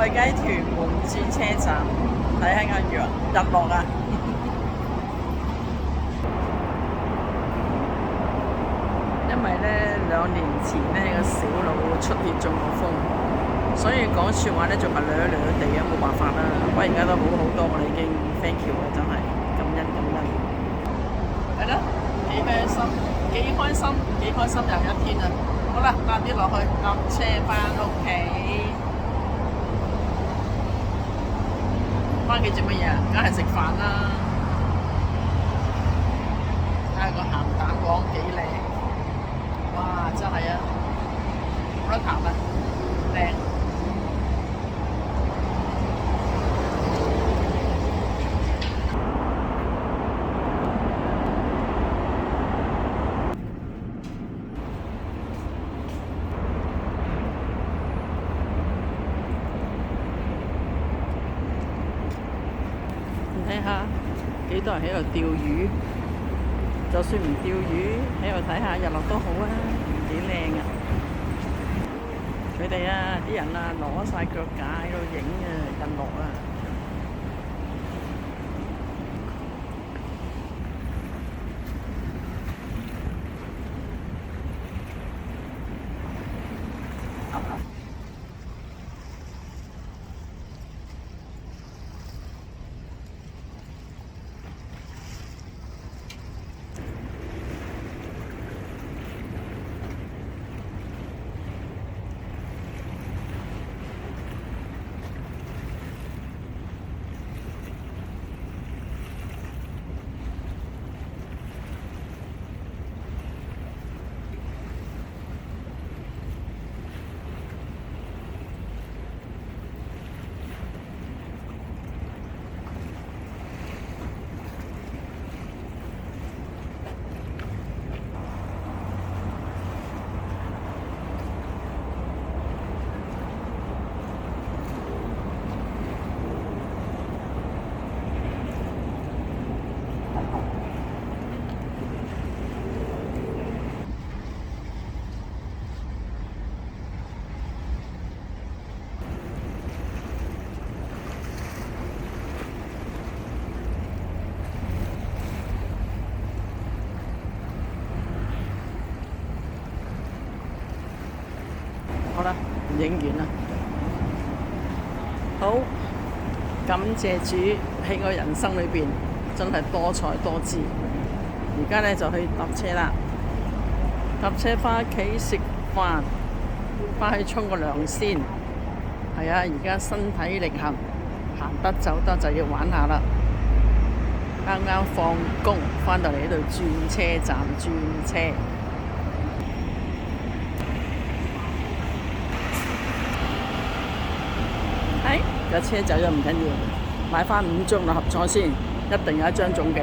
在雞屯門轉車站睇下個日落啊！因為咧2年前咧個小佬出血中咗風，所以講説話咧仲係攣攣地啊，冇辦法啦。不過而家都好好多，我哋已經 thank you 啦，真係感恩感恩。係咯，幾開心，幾開心，幾開心又一天啊！好啦，搭啲落去，搭車翻屋企。翻屋企做乜嘢啊？梗係食飯啦！睇下個鹹蛋黃幾靚，哇！真係啊，冇得彈啊，靚！睇下幾多人喺度釣魚，就算唔釣魚，喺度睇下日落都好啊，幾靚啊！佢哋啊，啲人啊，攞晒腳架喺度影啊日落啊！好啦，影完啦。好，感謝主喺我人生裏邊真係多才多姿。而家咧就去搭車啦，搭車翻屋企食飯，翻去沖個涼先。係啊，而家身體力行，行得走得就要玩下啦。啱啱放工，翻到嚟呢度轉車站轉車。有車走咗唔緊要，買翻5張六合彩先，一定有1張中嘅。